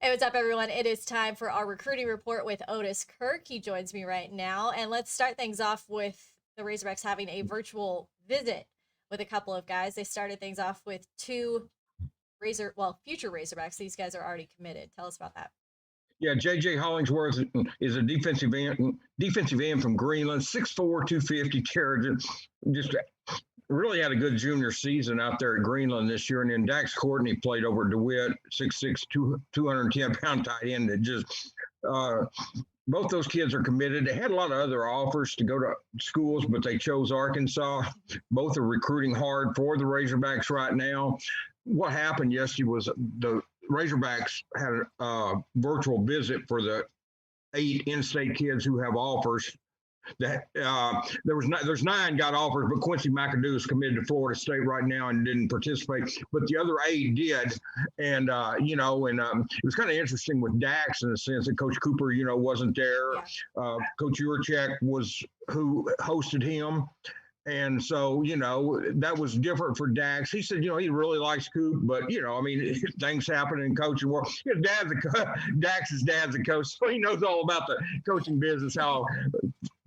Hey, what's up, everyone? It is time for our recruiting report with Otis Kirk. He joins me right now. And let's start things off with the Razorbacks having a virtual visit with a couple of guys. They started things off with two future Razorbacks. These guys are already committed. Tell us about that. Yeah, J.J. Hollingsworth is a defensive end from Greenland, 6'4", 250 carriage. Just really had a good junior season out there at Greenland this year. And then Dax Courtney played over at DeWitt, 6'6", 210-pound tight end that just both those kids are committed. They had a lot of other offers to go to schools, but they chose Arkansas. Both are recruiting hard for the Razorbacks right now. What happened yesterday was the Razorbacks had a virtual visit for the 8 in-state kids who have offers. That there's 9 got offers, but Quincy McAdoo is committed to Florida State right now and didn't participate. But the other 8 did, and it was kind of interesting with Dax in the sense that Coach Cooper, wasn't there. Yeah. Coach Urachek was who hosted him. And so, that was different for Dax. He said, he really likes Coop, but, things happen in coaching world. Dax's dad's a coach, so he knows all about the coaching business, how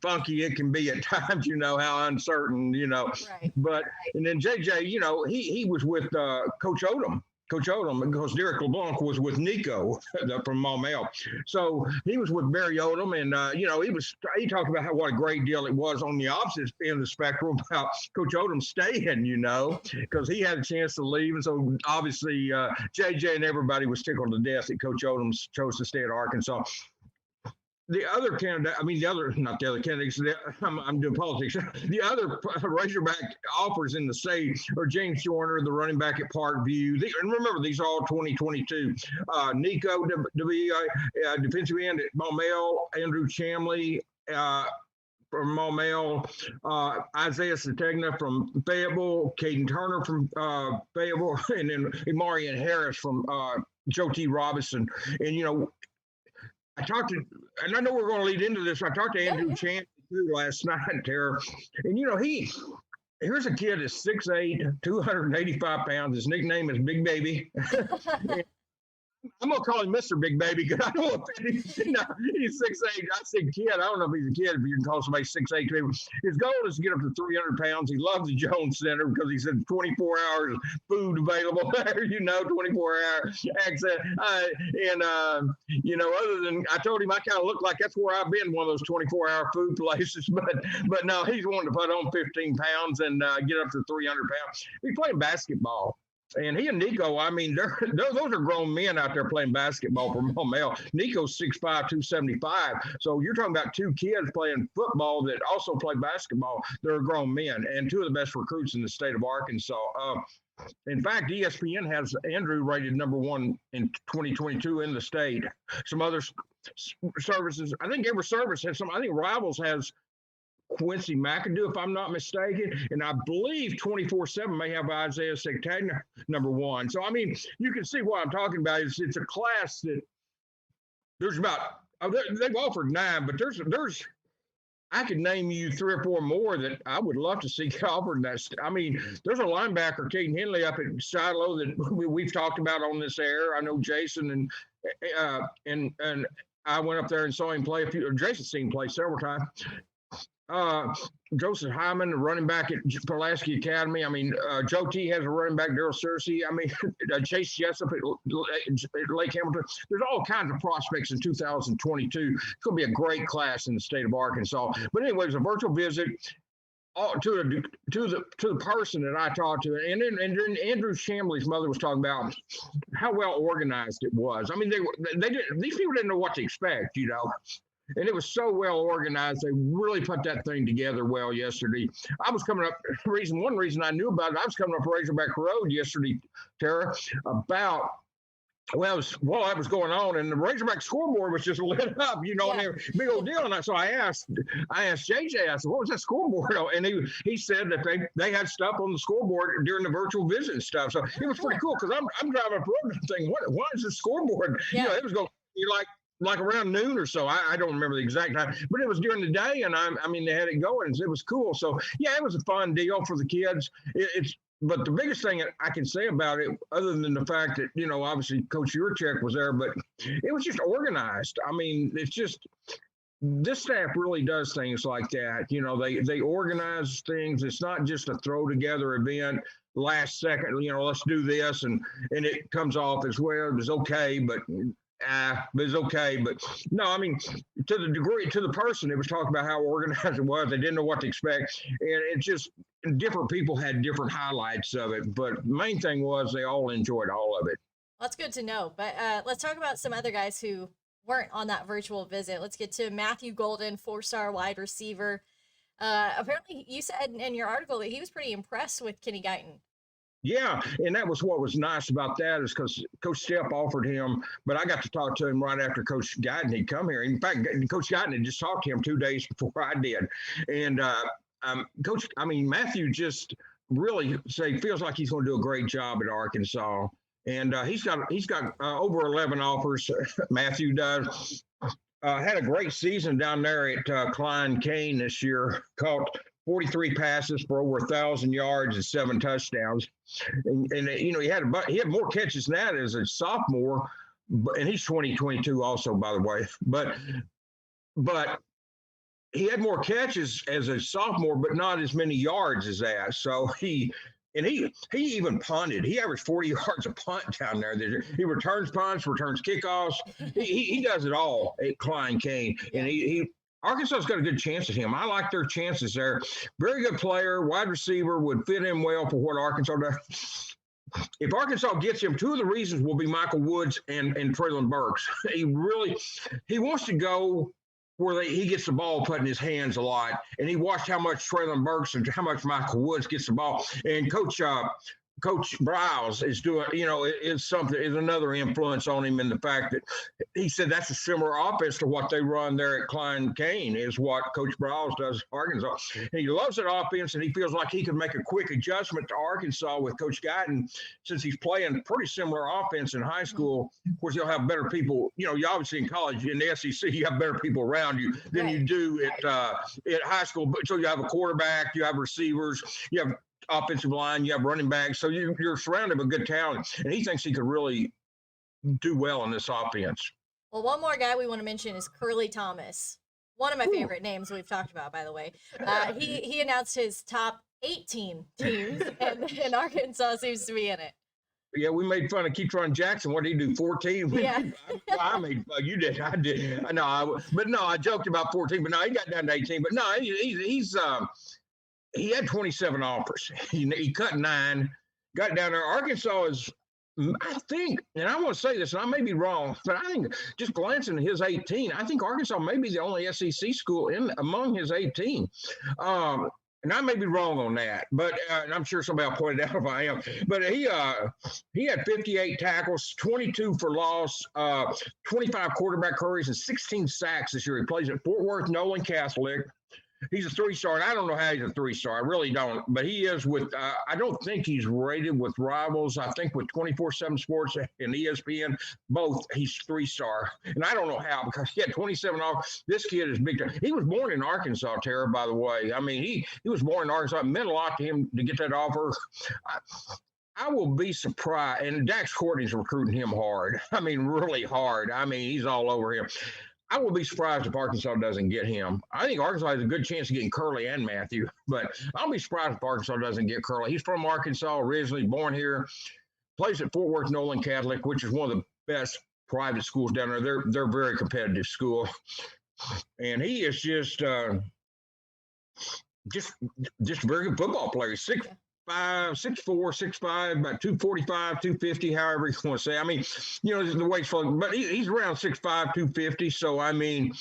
funky it can be at times, how uncertain, Right. But, and then JJ, he was with Coach Odom. Because Derek LeBlanc was with Nico from Maumelle. So he was with Barry Odom, and he talked about what a great deal it was on the opposite end of the spectrum about Coach Odom staying, because he had a chance to leave. And so obviously JJ and everybody was tickled to death that Coach Odom chose to stay at Arkansas. The other candidate, not the other candidates, I'm doing politics. The other Razorback offers in the state are James Joyner, the running back at Parkview. And remember, these are all 2022. Nico, defensive end at Maumelle, Andrew Chamley, from Maumelle, Isaiah Sategna from Fayetteville, Caden Turner from Fayetteville, and then Marion Harris from Joe T. Robinson. And, I talked to, and I know we're going to lead into this. I talked to Andrew Champ last night, Tara, and here's a kid that's 6'8", 285 pounds. His nickname is Big Baby. I'm gonna call him Mr. Big Baby because I don't know if he's 6'8". I say kid. I don't know if he's a kid. If you can call somebody 6'8". His goal is to get up to 300 pounds. He loves the Jones Center because he said 24 hours food available there. 24-hour access. Other than I told him I kind of look like that's where I've been, one of those 24-hour food places. But no, he's wanting to put on 15 pounds and get up to 300 pounds. He's playing basketball. And he and Nico, those are grown men out there playing basketball for Maumelle. Nico's 6'5", 275. So you're talking about 2 kids playing football that also play basketball. They're grown men and 2 of the best recruits in the state of Arkansas. In fact, ESPN has Andrew rated number 1 in 2022 in the state. Some other services, I think every service has some. I think Rivals has Quincy McAdoo, if I'm not mistaken, and I believe 24/7 may have Isaiah Sategna number 1. So you can see what I'm talking about. It's a class that there's about they've offered 9, but there's I could name you 3 or 4 more that I would love to see offered. There's a linebacker, Caden Henley, up at Shiloh that we've talked about on this air. I know Jason and I went up there and saw him play Jason's seen him play several times. Joseph Hyman, the running back at Pulaski Academy. Joe T has a running back, Daryl Searcy. Chase Jessup at Lake Hamilton. There's all kinds of prospects in 2022. It's going to be a great class in the state of Arkansas. But anyway, it was a virtual visit to the person that I talked to, and then Andrew Chamley's mother was talking about how well organized it was. These people didn't know what to expect, And it was so well organized. They really put that thing together well yesterday. I was coming up, one reason I knew about it, I was coming up Razorback Road yesterday, Tara, about, while that was going on, and the Razorback scoreboard was just lit up, and big old deal. And so I asked JJ, I said, what was that scoreboard? And he said that they had stuff on the scoreboard during the virtual visit and stuff. So it was pretty cool because I'm driving up the road and thinking, what is the scoreboard? Yeah. It was going like around noon or so. I don't remember the exact time, but it was during the day, and they had it going. It was cool. So yeah, it was a fun deal for the kids. It's but the biggest thing I can say about it, other than the fact that, obviously Coach Yurchek was there, but it was just organized. I mean, it's just this staff really does things like that. They organize things. It's not just a throw together event last second, let's do this, and it comes off as well. It was okay, but it's okay. But no, I mean, to the degree, to the person, it was talking about how organized it was. They didn't know what to expect, and it just different people had different highlights of it. But the main thing was they all enjoyed all of it. That's good to know. But let's talk about some other guys who weren't on that virtual visit. Let's get to Matthew Golden, 4-star wide receiver. Apparently, you said in your article that he was pretty impressed with Kenny Guyton. Yeah, and that was what was nice about that is because Coach Stepp offered him, but I got to talk to him right after Coach Guyton had come here. In fact, Coach Guyton had just talked to him 2 days before I did. And Matthew just really feels like he's going to do a great job at Arkansas. And he's got over 11 offers. Matthew does. Had a great season down there at Klein Kane this year. Caught 43 passes for over 1,000 yards and 7 touchdowns. And he had more catches than that as a sophomore, and he's 2022 also, by the way. But he had more catches as a sophomore, but not as many yards as that. So he even punted. He averaged 40 yards a punt down there. He returns punts, returns kickoffs. He does it all at Klein Kane, and Arkansas's got a good chance at him. I like their chances there. Very good player, wide receiver, would fit in well for what Arkansas does. If Arkansas gets him, 2 of the reasons will be Michael Woods and Traylon Burks. He wants to go where he gets the ball put in his hands a lot, and he watched how much Traylon Burks and how much Michael Woods gets the ball. And Coach Browse is doing, is another influence on him in the fact that he said that's a similar offense to what they run there at Klein Kane is what Coach Browse does at Arkansas. And he loves that offense, and he feels like he can make a quick adjustment to Arkansas with Coach Guyton since he's playing pretty similar offense in high school. Of course, he'll have better people. You obviously in college, in the SEC, you have better people around you than you do at high school. So you have a quarterback, you have receivers, you have offensive line, you have running backs, so you're surrounded with good talent, and he thinks he could really do well in this offense. Well, one more guy we want to mention is Curly Thomas, one of my favorite names we've talked about, by the way. He announced his top 18 teams, and Arkansas seems to be in it. Yeah, we made fun of Keetron Jackson. What did he do? 14? Yeah. I made fun. You did. I did. I joked about 14, but no, he got down to 18. But no, he had 27 offers. He cut 9, got down there. Arkansas is, I think, and I want to say this, and I may be wrong, but I think just glancing at his 18, I think Arkansas may be the only SEC school among his 18. And I may be wrong on that, but and I'm sure somebody will point it out if I am. But he had 58 tackles, 22 for loss, 25 quarterback hurries, and 16 sacks this year. He plays at Fort Worth Nolan Catholic. He's a 3-star, and I don't know how he's a 3-star. I really don't. But he is with I don't think he's rated with rivals. I think with 24/7 Sports and ESPN, both, he's 3-star. And I don't know how, because he had 27 off. This kid is big time. He was born in Arkansas, Tara, by the way. I mean, he was born in Arkansas. It meant a lot to him to get that offer. I will be surprised. And Dax Courtney's recruiting him hard. I mean, really hard. I mean, he's all over him. I will be surprised if Arkansas doesn't get him. I think Arkansas has a good chance of getting Curly and Matthew, but I'll be surprised if Arkansas doesn't get Curly. He's from Arkansas, originally born here, plays at Fort Worth Nolan Catholic, which is one of the best private schools down there. They're a very competitive school, and he is just a very good football player. 6'5", 6'4", 6'5", about 245, 250, however you want to say. I mean, the weight's floating, but he's around 6'5", 250. So, I mean,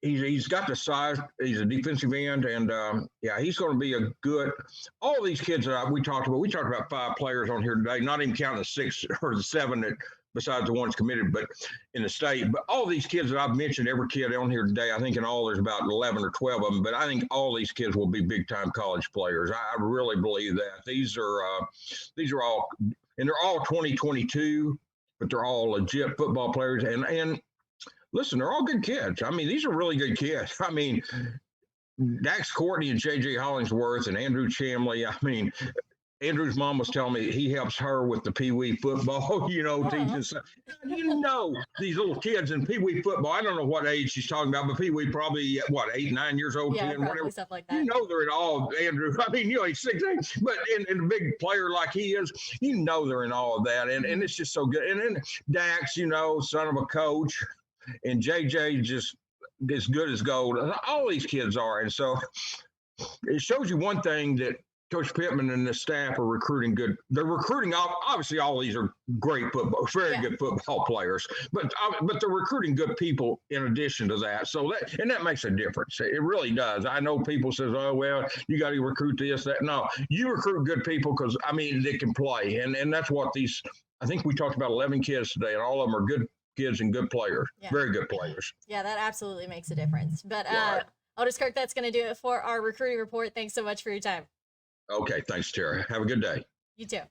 he's got the size. He's a defensive end, and, he's going to be a good – all these kids that we talked about 5 players on here today, not even counting the 6 or the 7 that – besides the ones committed, but in the state. But all these kids that I've mentioned, every kid on here today, I think in all there's about 11 or 12 of them, but I think all these kids will be big-time college players. I really believe that. These are all, and they're all 2022, but they're all legit football players. And listen, they're all good kids. I mean, these are really good kids. I mean, Dax Courtney and J.J. Hollingsworth and Andrew Chamley, I mean, Andrew's mom was telling me he helps her with the Pee Wee football, teaching. These little kids in Pee Wee football. I don't know what age she's talking about, but Pee Wee probably, what, 8, 9 years old, Yeah, 10, probably whatever. stuff like that. They're in all, Andrew. I mean, he's 16, but in a big player like he is, they're in all of that. And it's just so good. And then Dax, son of a coach, and JJ just as good as gold. All these kids are. And so it shows you one thing, that Coach Pittman and the staff are recruiting good. They're recruiting, obviously all these are great football, very good football players, but they're recruiting good people in addition to that. So that makes a difference. It really does. I know people says, oh, well, you got to recruit this, that. No, you recruit good people because, they can play. And that's what I think we talked about 11 kids today, and all of them are good kids and good players, very good players. Yeah, that absolutely makes a difference. But Otis Kirk, that's going to do it for our recruiting report. Thanks so much for your time. Okay, thanks, Tara. Have a good day. You too.